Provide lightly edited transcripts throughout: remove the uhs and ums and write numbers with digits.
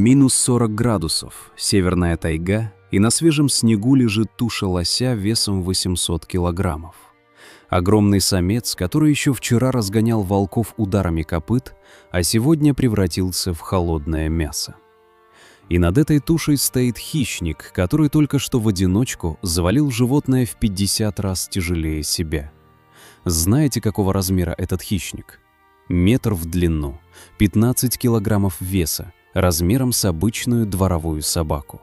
Минус 40 градусов, северная тайга, и на свежем снегу лежит туша лося весом 800 килограммов. Огромный самец, который еще вчера разгонял волков ударами копыт, а сегодня превратился в холодное мясо. И над этой тушей стоит хищник, который только что в одиночку завалил животное в 50 раз тяжелее себя. Знаете, какого размера этот хищник? Метр в длину, 15 килограммов веса, размером с обычную дворовую собаку.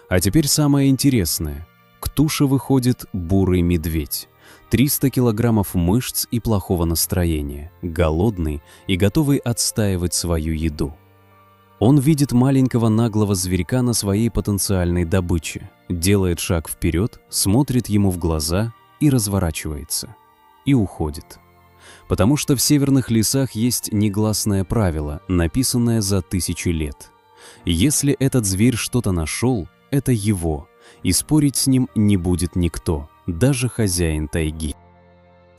А теперь самое интересное. К туше выходит бурый медведь. 300 килограммов мышц и плохого настроения, голодный и готовый отстаивать свою еду. Он видит маленького наглого зверька на своей потенциальной добыче, делает шаг вперед, смотрит ему в глаза и разворачивается. И уходит. Потому что в северных лесах есть негласное правило, написанное за тысячи лет. Если этот зверь что-то нашел, это его, и спорить с ним не будет никто, даже хозяин тайги.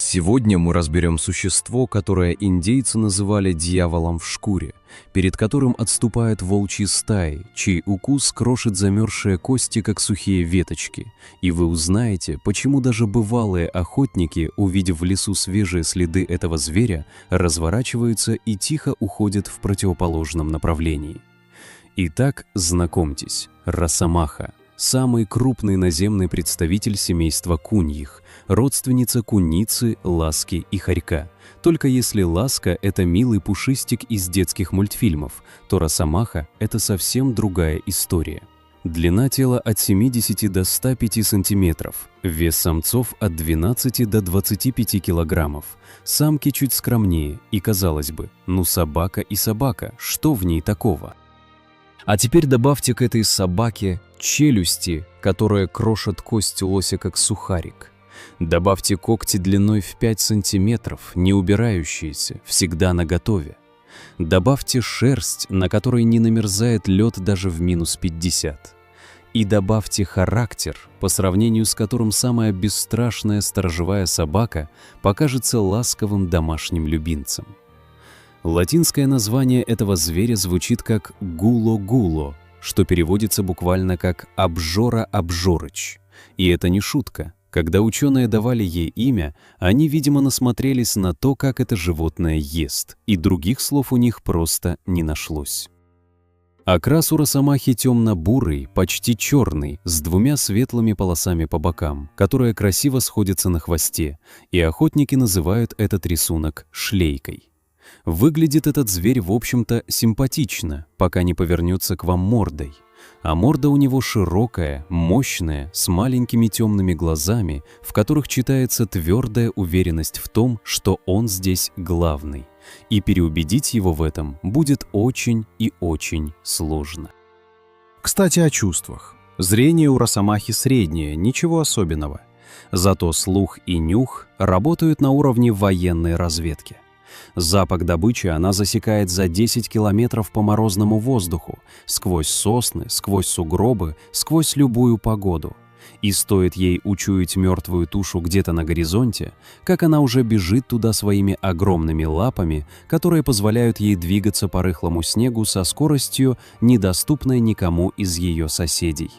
Сегодня мы разберем существо, которое индейцы называли дьяволом в шкуре, перед которым отступают волчьи стаи, чей укус крошит замерзшие кости, как сухие веточки. И вы узнаете, почему даже бывалые охотники, увидев в лесу свежие следы этого зверя, разворачиваются и тихо уходят в противоположном направлении. Итак, знакомьтесь, росомаха. Самый крупный наземный представитель семейства куньих, родственница куницы, ласки и хорька. Только если ласка – это милый пушистик из детских мультфильмов, то росомаха – это совсем другая история. Длина тела от 70 до 105 сантиметров, вес самцов от 12 до 25 килограммов. Самки чуть скромнее, и казалось бы, ну собака и собака, что в ней такого? А теперь добавьте к этой собаке челюсти, которые крошат кость лося как сухарик. Добавьте когти длиной в 5 сантиметров, не убирающиеся, всегда наготове. Добавьте шерсть, на которой не намерзает лед даже в минус 50. И добавьте характер, по сравнению с которым самая бесстрашная сторожевая собака покажется ласковым домашним любимцем. Латинское название этого зверя звучит как «гуло-гуло», что переводится буквально как «обжора-обжорыч». И это не шутка. Когда ученые давали ей имя, они, видимо, насмотрелись на то, как это животное ест, и других слов у них просто не нашлось. Окрас у росомахи темно-бурый, почти черный, с двумя светлыми полосами по бокам, которые красиво сходятся на хвосте, и охотники называют этот рисунок шлейкой. Выглядит этот зверь, в общем-то, симпатично, пока не повернется к вам мордой. А морда у него широкая, мощная, с маленькими темными глазами, в которых читается твердая уверенность в том, что он здесь главный. И переубедить его в этом будет очень и очень сложно. Кстати, о чувствах. Зрение у росомахи среднее, ничего особенного. Зато слух и нюх работают на уровне военной разведки. Запах добычи она засекает за 10 километров по морозному воздуху, сквозь сосны, сквозь сугробы, сквозь любую погоду. И стоит ей учуять мертвую тушу где-то на горизонте, как она уже бежит туда своими огромными лапами, которые позволяют ей двигаться по рыхлому снегу со скоростью, недоступной никому из ее соседей.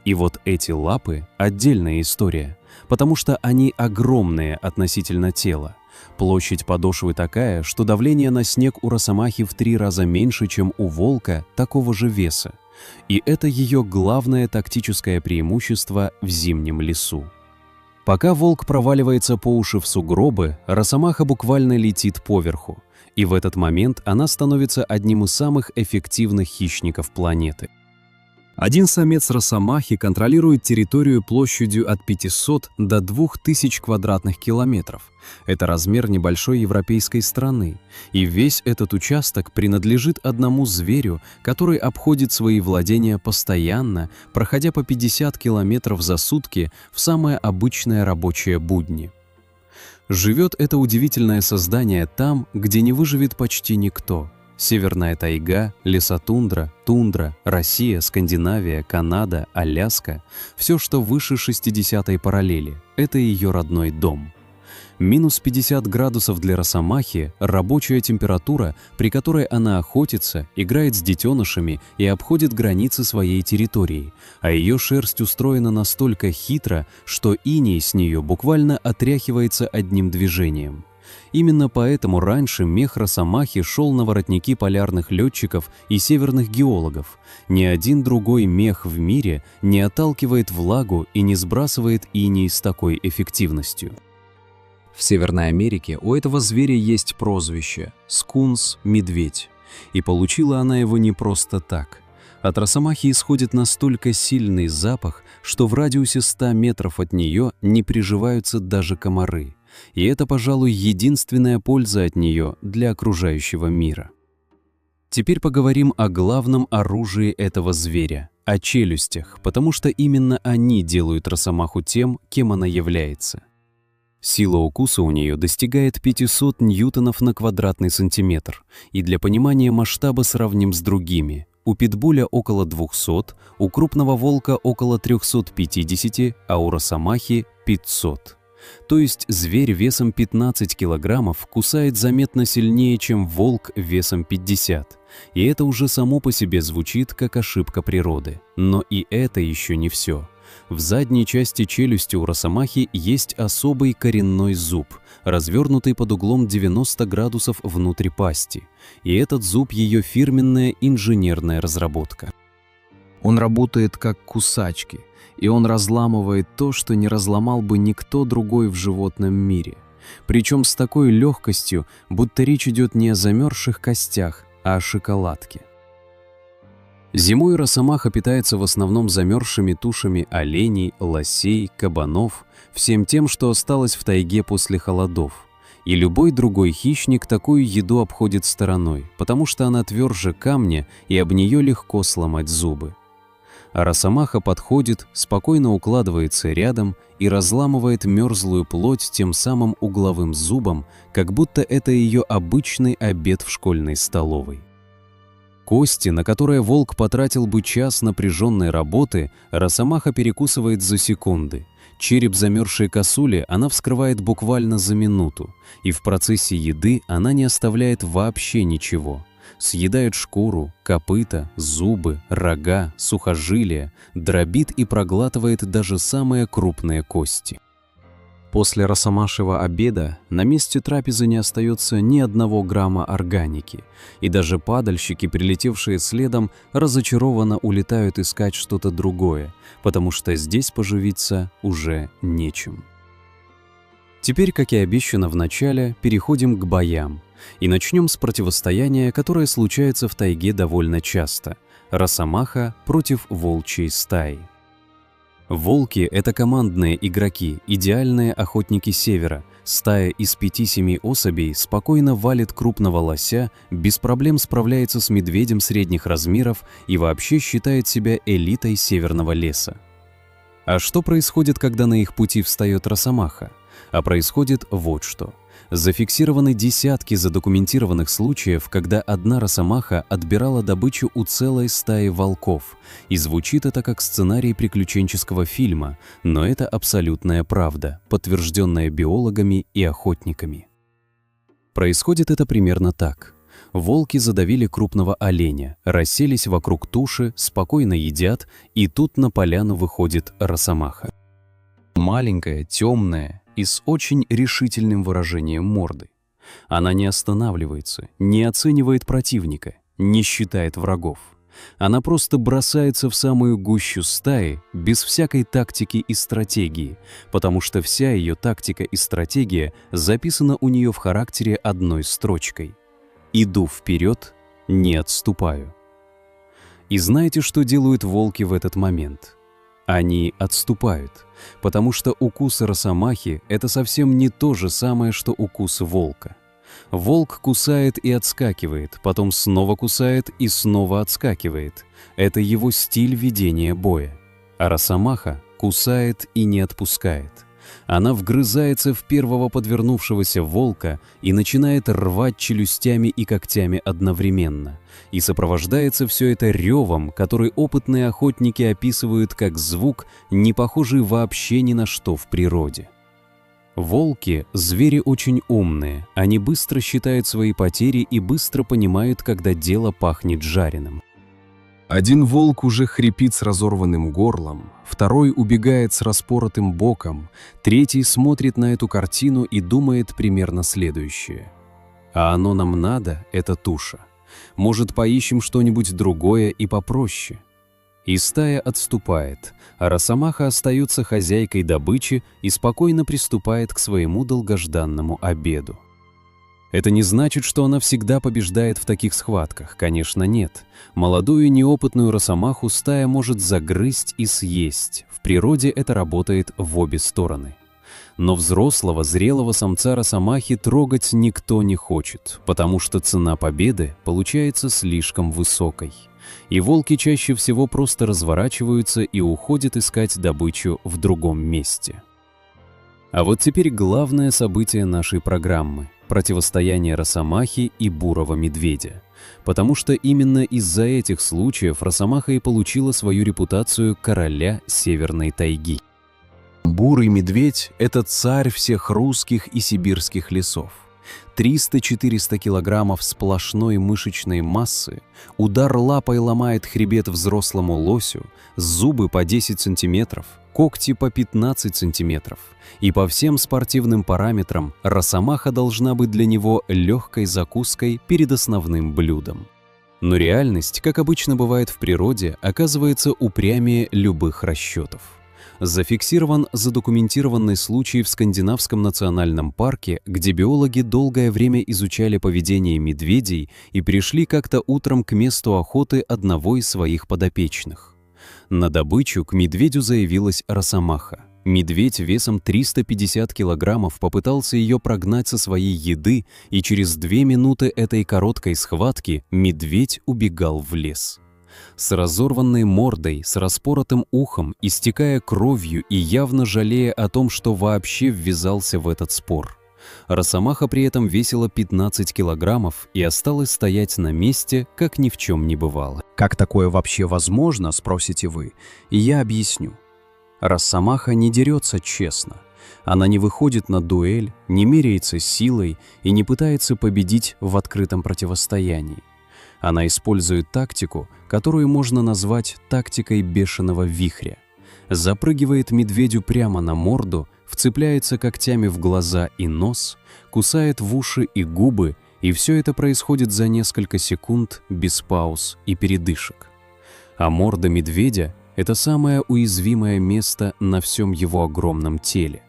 И вот эти лапы – отдельная история, потому что они огромные относительно тела. Площадь подошвы такая, что давление на снег у росомахи в 3 раза меньше, чем у волка такого же веса. И это ее главное тактическое преимущество в зимнем лесу. Пока волк проваливается по уши в сугробы, росомаха буквально летит поверху. И в этот момент она становится одним из самых эффективных хищников планеты. Один самец росомахи контролирует территорию площадью от 500 до 2000 квадратных километров. Это размер небольшой европейской страны. И весь этот участок принадлежит одному зверю, который обходит свои владения постоянно, проходя по 50 километров за сутки в самое обычное рабочее будни. Живет это удивительное создание там, где не выживет почти никто. Северная тайга, лесотундра, тундра, Россия, Скандинавия, Канада, Аляска – все, что выше 60-й параллели – это ее родной дом. Минус 50 градусов для росомахи – рабочая температура, при которой она охотится, играет с детенышами и обходит границы своей территории, а ее шерсть устроена настолько хитро, что иней с нее буквально отряхивается одним движением. Именно поэтому раньше мех росомахи шел на воротники полярных летчиков и северных геологов. Ни один другой мех в мире не отталкивает влагу и не сбрасывает иней с такой эффективностью. В Северной Америке у этого зверя есть прозвище – скунс-медведь. И получила она его не просто так. От росомахи исходит настолько сильный запах, что в радиусе 100 метров от нее не приживаются даже комары. И это, пожалуй, единственная польза от нее для окружающего мира. Теперь поговорим о главном оружии этого зверя – о челюстях, потому что именно они делают росомаху тем, кем она является. Сила укуса у нее достигает 500 ньютонов на квадратный сантиметр, и для понимания масштаба сравним с другими. У питбуля около 200, у крупного волка около 350, а у росомахи – 500. То есть зверь весом 15 килограммов кусает заметно сильнее, чем волк весом 50. И это уже само по себе звучит как ошибка природы. Но и это еще не все. В задней части челюсти у росомахи есть особый коренной зуб, развернутый под углом 90 градусов внутрь пасти. И этот зуб – ее фирменная инженерная разработка. Он работает как кусачки, и он разламывает то, что не разломал бы никто другой в животном мире. Причем с такой легкостью, будто речь идет не о замерзших костях, а о шоколадке. Зимой росомаха питается в основном замерзшими тушами оленей, лосей, кабанов, всем тем, что осталось в тайге после холодов. И любой другой хищник такую еду обходит стороной, потому что она тверже камня, и об нее легко сломать зубы. А росомаха подходит, спокойно укладывается рядом и разламывает мерзлую плоть тем самым угловым зубом, как будто это ее обычный обед в школьной столовой. Кости, на которые волк потратил бы час напряженной работы, росомаха перекусывает за секунды. Череп замерзшей косули она вскрывает буквально за минуту, и в процессе еды она не оставляет вообще ничего. Съедает шкуру, копыта, зубы, рога, сухожилия, дробит и проглатывает даже самые крупные кости. После росомашьего обеда на месте трапезы не остается ни одного грамма органики, и даже падальщики, прилетевшие следом, разочарованно улетают искать что-то другое, потому что здесь поживиться уже нечем. Теперь, как и обещано в начале, переходим к боям. И начнем с противостояния, которое случается в тайге довольно часто. Росомаха против волчьей стаи. Волки – это командные игроки, идеальные охотники севера. Стая из 5-7 особей спокойно валит крупного лося, без проблем справляется с медведем средних размеров и вообще считает себя элитой северного леса. А что происходит, когда на их пути встает росомаха? А происходит вот что. Зафиксированы десятки задокументированных случаев, когда одна росомаха отбирала добычу у целой стаи волков. И звучит это как сценарий приключенческого фильма, но это абсолютная правда, подтвержденная биологами и охотниками. Происходит это примерно так. Волки задавили крупного оленя, расселись вокруг туши, спокойно едят, и тут на поляну выходит росомаха. Маленькая, темная и с очень решительным выражением морды. Она не останавливается, не оценивает противника, не считает врагов. Она просто бросается в самую гущу стаи без всякой тактики и стратегии, потому что вся ее тактика и стратегия записана у нее в характере одной строчкой. «Иду вперед, не отступаю». И знаете, что делают волки в этот момент? Они отступают, потому что укус росомахи – это совсем не то же самое, что укус волка. Волк кусает и отскакивает, потом снова кусает и снова отскакивает. Это его стиль ведения боя. А росомаха кусает и не отпускает. Она вгрызается в первого подвернувшегося волка и начинает рвать челюстями и когтями одновременно. И сопровождается все это ревом, который опытные охотники описывают как звук, не похожий вообще ни на что в природе. Волки – звери очень умные, они быстро считают свои потери и быстро понимают, когда дело пахнет жареным. Один волк уже хрипит с разорванным горлом, второй убегает с распоротым боком, третий смотрит на эту картину и думает примерно следующее. А оно нам надо, эта туша. Может, поищем что-нибудь другое и попроще? И стая отступает, а росомаха остается хозяйкой добычи и спокойно приступает к своему долгожданному обеду. Это не значит, что она всегда побеждает в таких схватках, конечно, нет. Молодую неопытную росомаху стая может загрызть и съесть. В природе это работает в обе стороны. Но взрослого, зрелого самца росомахи трогать никто не хочет, потому что цена победы получается слишком высокой. И волки чаще всего просто разворачиваются и уходят искать добычу в другом месте. А вот теперь главное событие нашей программы – противостояние росомахи и бурого медведя. Потому что именно из-за этих случаев росомаха и получила свою репутацию короля Северной тайги. Бурый медведь – это царь всех русских и сибирских лесов. 300-400 килограммов сплошной мышечной массы, удар лапой ломает хребет взрослому лосю, зубы по 10 сантиметров, когти по 15 сантиметров. И по всем спортивным параметрам росомаха должна быть для него легкой закуской перед основным блюдом. Но реальность, как обычно бывает в природе, оказывается упрямее любых расчетов. Зафиксирован задокументированный случай в Скандинавском национальном парке, где биологи долгое время изучали поведение медведей и пришли как-то утром к месту охоты одного из своих подопечных. На добычу к медведю заявилась росомаха. Медведь весом 350 килограммов попытался ее прогнать со своей еды, и через 2 минуты этой короткой схватки медведь убегал в лес. С разорванной мордой, с распоротым ухом, истекая кровью и явно жалея о том, что вообще ввязался в этот спор. Росомаха при этом весила 15 килограммов и осталась стоять на месте, как ни в чем не бывало. Как такое вообще возможно, спросите вы? И я объясню. Росомаха не дерется честно. Она не выходит на дуэль, не меряется силой и не пытается победить в открытом противостоянии. Она использует тактику, которую можно назвать тактикой бешеного вихря. Запрыгивает медведю прямо на морду, вцепляется когтями в глаза и нос, кусает в уши и губы, и все это происходит за несколько секунд без пауз и передышек. А морда медведя – это самое уязвимое место на всем его огромном теле.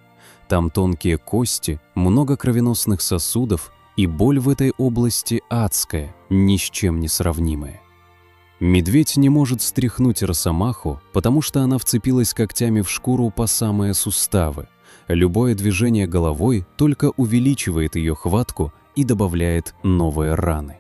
Там тонкие кости, много кровеносных сосудов, и боль в этой области адская, ни с чем не сравнимая. Медведь не может стряхнуть росомаху, потому что она вцепилась когтями в шкуру по самые суставы. Любое движение головой только увеличивает ее хватку и добавляет новые раны.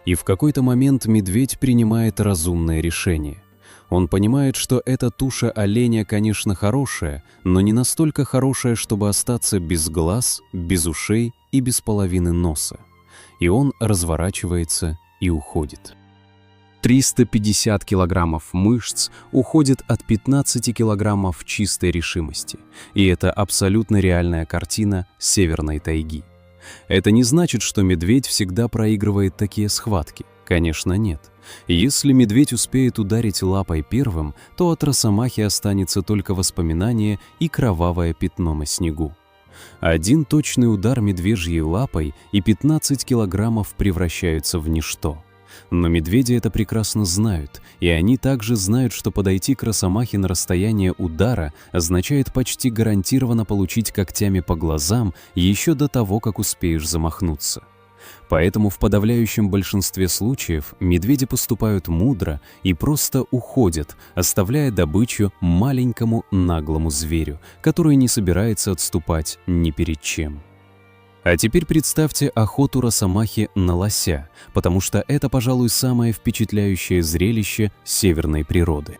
И в какой-то момент медведь принимает разумное решение. Он понимает, что эта туша оленя, конечно, хорошая, но не настолько хорошая, чтобы остаться без глаз, без ушей и без половины носа. И он разворачивается и уходит. 350 килограммов мышц уходит от 15 килограммов чистой решимости. И это абсолютно реальная картина Северной тайги. Это не значит, что медведь всегда проигрывает такие схватки. Конечно, нет. Если медведь успеет ударить лапой первым, то от росомахи останется только воспоминание и кровавое пятно на снегу. Один точный удар медвежьей лапой, и 15 килограммов превращаются в ничто. Но медведи это прекрасно знают, и они также знают, что подойти к росомахе на расстояние удара означает почти гарантированно получить когтями по глазам еще до того, как успеешь замахнуться. Поэтому в подавляющем большинстве случаев медведи поступают мудро и просто уходят, оставляя добычу маленькому наглому зверю, который не собирается отступать ни перед чем. А теперь представьте охоту росомахи на лося, потому что это, пожалуй, самое впечатляющее зрелище северной природы.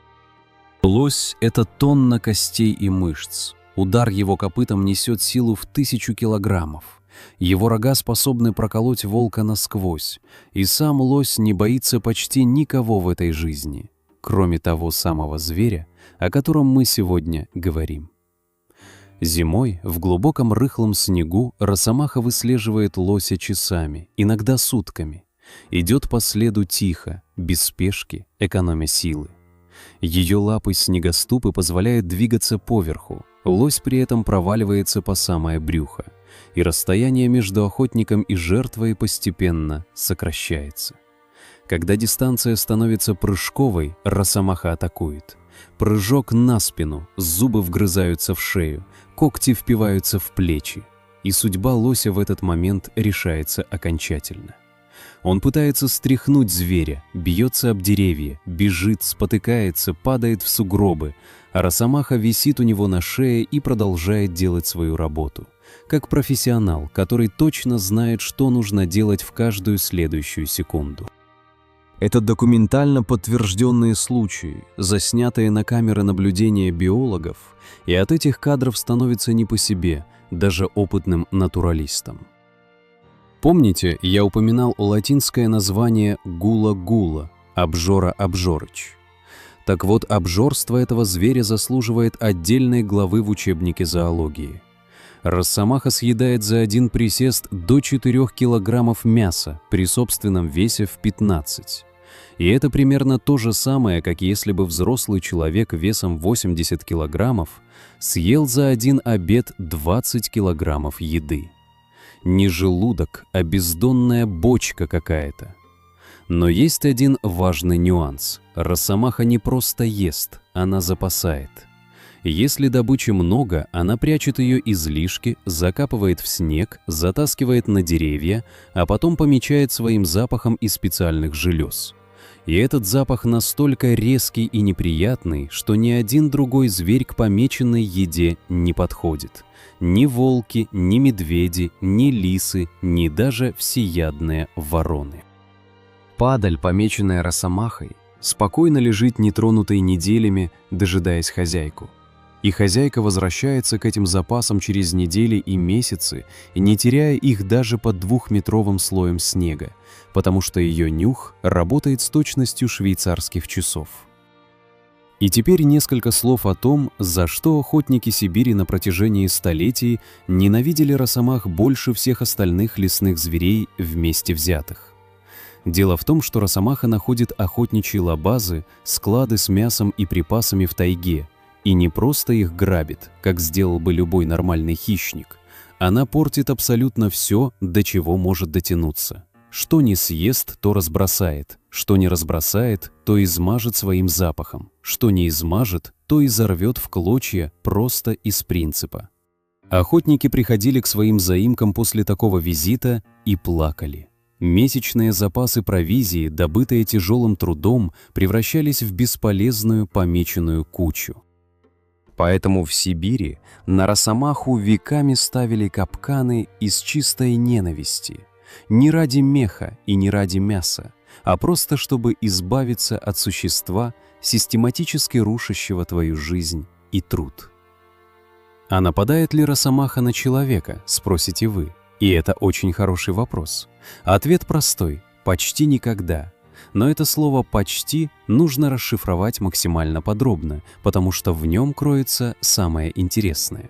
Лось – это тонна костей и мышц. Удар его копытом несет силу в 1000 килограммов. Его рога способны проколоть волка насквозь, и сам лось не боится почти никого в этой жизни, кроме того самого зверя, о котором мы сегодня говорим. Зимой в глубоком рыхлом снегу росомаха выслеживает лося часами, иногда сутками. Идет по следу тихо, без спешки, экономя силы. Ее лапы-снегоступы позволяют двигаться поверху, лось при этом проваливается по самое брюхо, и расстояние между охотником и жертвой постепенно сокращается. Когда дистанция становится прыжковой, росомаха атакует. Прыжок на спину, зубы вгрызаются в шею, когти впиваются в плечи, и судьба лося в этот момент решается окончательно. Он пытается стряхнуть зверя, бьется об деревья, бежит, спотыкается, падает в сугробы, а росомаха висит у него на шее и продолжает делать свою работу, как профессионал, который точно знает, что нужно делать в каждую следующую секунду. Это документально подтвержденные случаи, заснятые на камеры наблюдения биологов, и от этих кадров становится не по себе, даже опытным натуралистам. Помните, я упоминал латинское название гула-гула, обжора-обжорыч? Так вот, обжорство этого зверя заслуживает отдельной главы в учебнике зоологии. Росомаха съедает за один присест до 4 килограммов мяса при собственном весе в 15. И это примерно то же самое, как если бы взрослый человек весом 80 килограммов съел за один обед 20 килограммов еды. Не желудок, а бездонная бочка какая-то. Но есть один важный нюанс. Росомаха не просто ест, она запасает. Если добычи много, она прячет ее излишки, закапывает в снег, затаскивает на деревья, а потом помечает своим запахом из специальных желез. И этот запах настолько резкий и неприятный, что ни один другой зверь к помеченной еде не подходит. Ни волки, ни медведи, ни лисы, ни даже всеядные вороны. Падаль, помеченная росомахой, спокойно лежит нетронутой неделями, дожидаясь хозяйку. И хозяйка возвращается к этим запасам через недели и месяцы, не теряя их даже под 2-метровым слоем снега, потому что ее нюх работает с точностью швейцарских часов. И теперь несколько слов о том, за что охотники Сибири на протяжении столетий ненавидели росомах больше всех остальных лесных зверей вместе взятых. Дело в том, что росомаха находит охотничьи лабазы, склады с мясом и припасами в тайге, и не просто их грабит, как сделал бы любой нормальный хищник. Она портит абсолютно все, до чего может дотянуться. Что не съест, то разбросает. Что не разбросает, то измажет своим запахом. Что не измажет, то изорвет в клочья просто из принципа. Охотники приходили к своим заимкам после такого визита и плакали. Месячные запасы провизии, добытые тяжелым трудом, превращались в бесполезную помеченную кучу. Поэтому в Сибири на росомаху веками ставили капканы из чистой ненависти. Не ради меха и не ради мяса, а просто чтобы избавиться от существа, систематически рушащего твою жизнь и труд. А нападает ли росомаха на человека, спросите вы? И это очень хороший вопрос. Ответ простой – почти никогда. Но это слово «почти» нужно расшифровать максимально подробно, потому что в нем кроется самое интересное.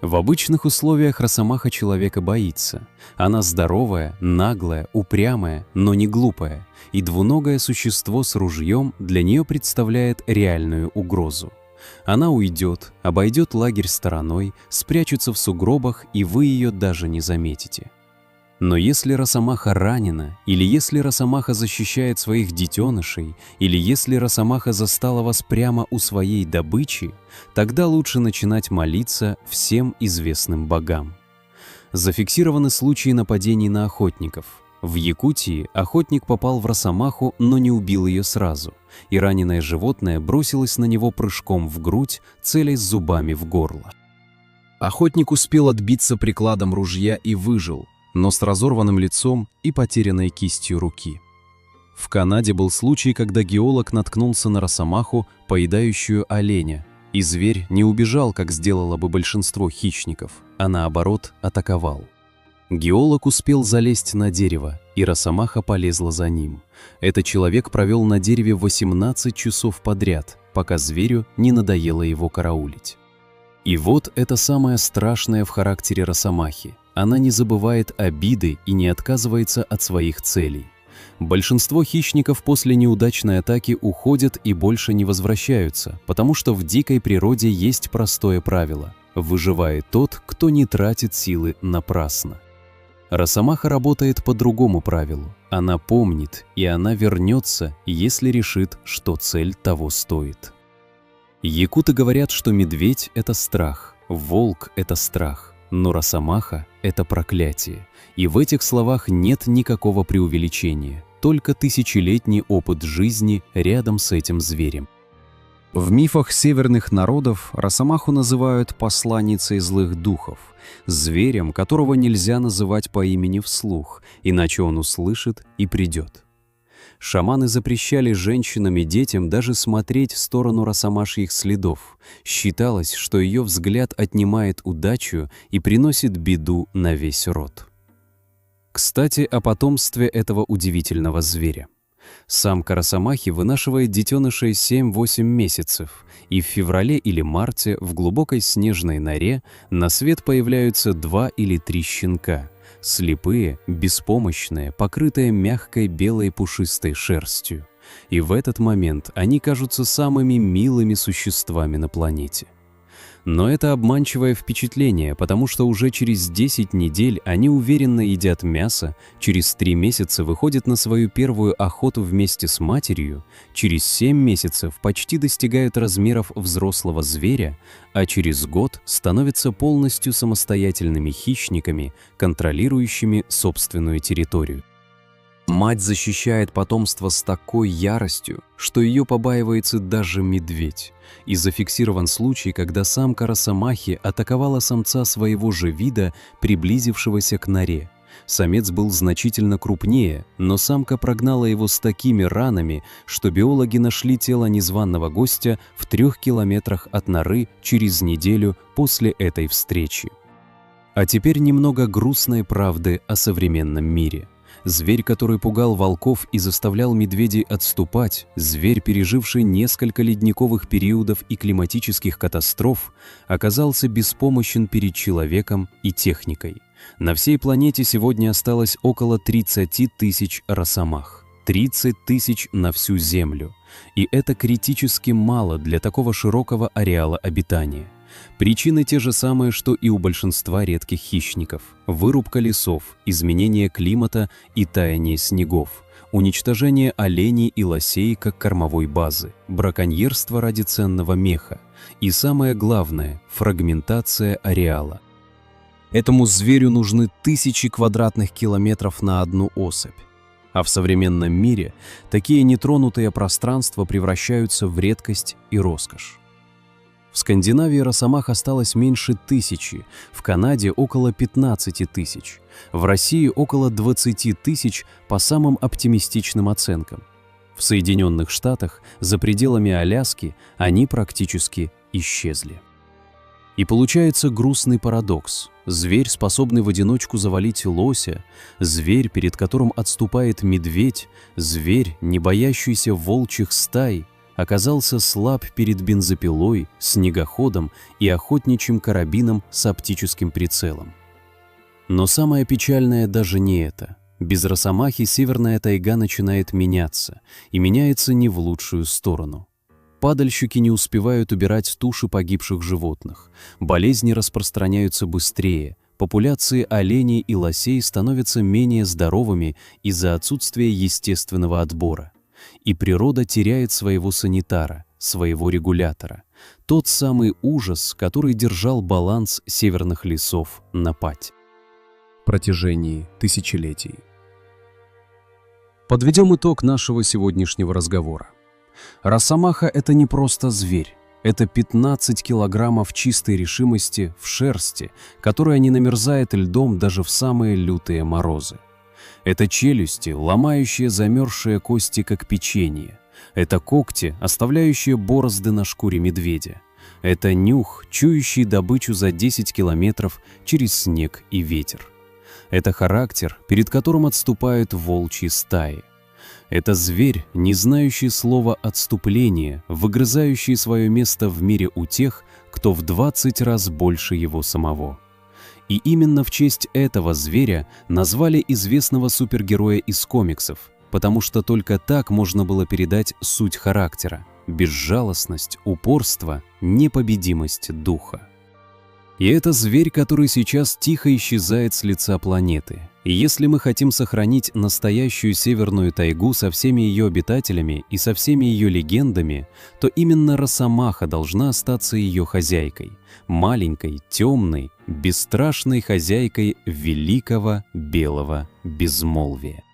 В обычных условиях росомаха человека боится. Она здоровая, наглая, упрямая, но не глупая, и двуногое существо с ружьем для нее представляет реальную угрозу. Она уйдет, обойдет лагерь стороной, спрячется в сугробах, и вы ее даже не заметите. Но если росомаха ранена, или если росомаха защищает своих детенышей, или если росомаха застала вас прямо у своей добычи, тогда лучше начинать молиться всем известным богам. Зафиксированы случаи нападений на охотников. В Якутии охотник попал в росомаху, но не убил ее сразу, и раненое животное бросилось на него прыжком в грудь, целясь зубами в горло. Охотник успел отбиться прикладом ружья и выжил, но с разорванным лицом и потерянной кистью руки. В Канаде был случай, когда геолог наткнулся на росомаху, поедающую оленя, и зверь не убежал, как сделало бы большинство хищников, а наоборот атаковал. Геолог успел залезть на дерево, и росомаха полезла за ним. Этот человек провел на дереве 18 часов подряд, пока зверю не надоело его караулить. И вот это самое страшное в характере росомахи. Она не забывает обиды и не отказывается от своих целей. Большинство хищников после неудачной атаки уходят и больше не возвращаются, потому что в дикой природе есть простое правило – выживает тот, кто не тратит силы напрасно. Росомаха работает по другому правилу. Она помнит, и она вернется, если решит, что цель того стоит. Якуты говорят, что медведь – это страх, волк – это страх, но росомаха – это проклятие. И в этих словах нет никакого преувеличения, только тысячелетний опыт жизни рядом с этим зверем. В мифах северных народов росомаху называют посланницей злых духов, зверем, которого нельзя называть по имени вслух, иначе он услышит и придет. Шаманы запрещали женщинам и детям даже смотреть в сторону росомашьих следов. Считалось, что ее взгляд отнимает удачу и приносит беду на весь род. Кстати, о потомстве этого удивительного зверя. Самка росомахи вынашивает детенышей 7-8 месяцев, и в феврале или марте в глубокой снежной норе на свет появляются 2 или 3 щенка, слепые, беспомощные, покрытые мягкой белой пушистой шерстью. И в этот момент они кажутся самыми милыми существами на планете. Но это обманчивое впечатление, потому что уже через 10 недель они уверенно едят мясо, через 3 месяца выходят на свою первую охоту вместе с матерью, через 7 месяцев почти достигают размеров взрослого зверя, а через год становятся полностью самостоятельными хищниками, контролирующими собственную территорию. Мать защищает потомство с такой яростью, что ее побаивается даже медведь. И зафиксирован случай, когда самка росомахи атаковала самца своего же вида, приблизившегося к норе. Самец был значительно крупнее, но самка прогнала его с такими ранами, что биологи нашли тело незваного гостя в 3 километрах от норы через неделю после этой встречи. А теперь немного грустной правды о современном мире. Зверь, который пугал волков и заставлял медведей отступать, зверь, переживший несколько ледниковых периодов и климатических катастроф, оказался беспомощен перед человеком и техникой. На всей планете сегодня осталось около 30 тысяч росомах. 30 тысяч на всю Землю. И это критически мало для такого широкого ареала обитания. Причины те же самые, что и у большинства редких хищников. Вырубка лесов, изменение климата и таяние снегов, уничтожение оленей и лосей как кормовой базы, браконьерство ради ценного меха и, самое главное, фрагментация ареала. Этому зверю нужны тысячи квадратных километров на одну особь. А в современном мире такие нетронутые пространства превращаются в редкость и роскошь. В Скандинавии росомах осталось меньше 1000, в Канаде около 15 тысяч, в России около 20 тысяч по самым оптимистичным оценкам. В Соединенных Штатах, за пределами Аляски, они практически исчезли. И получается грустный парадокс. Зверь, способный в одиночку завалить лося, зверь, перед которым отступает медведь, зверь, не боящийся волчьих стай, оказался слаб перед бензопилой, снегоходом и охотничьим карабином с оптическим прицелом. Но самое печальное даже не это. Без росомахи северная тайга начинает меняться, и меняется не в лучшую сторону. Падальщики не успевают убирать туши погибших животных, болезни распространяются быстрее, популяции оленей и лосей становятся менее здоровыми из-за отсутствия естественного отбора. И природа теряет своего санитара, своего регулятора. Тот самый ужас, который держал баланс северных лесов на пать. Протяжении тысячелетий. Подведем итог нашего сегодняшнего разговора. Росомаха – это не просто зверь. Это 15 килограммов чистой решимости в шерсти, которая не намерзает льдом даже в самые лютые морозы. Это челюсти, ломающие замерзшие кости, как печенье. Это когти, оставляющие борозды на шкуре медведя. Это нюх, чующий добычу за 10 километров через снег и ветер. Это характер, перед которым отступают волчьи стаи. Это зверь, не знающий слова «отступление», выгрызающий свое место в мире у тех, кто кто в 20 раз больше его самого. И именно в честь этого зверя назвали известного супергероя из комиксов, потому что только так можно было передать суть характера – безжалостность, упорство, непобедимость духа. И это зверь, который сейчас тихо исчезает с лица планеты. И если мы хотим сохранить настоящую северную тайгу со всеми ее обитателями и со всеми ее легендами, то именно росомаха должна остаться ее хозяйкой, маленькой, темной, бесстрашной хозяйкой великого белого безмолвия.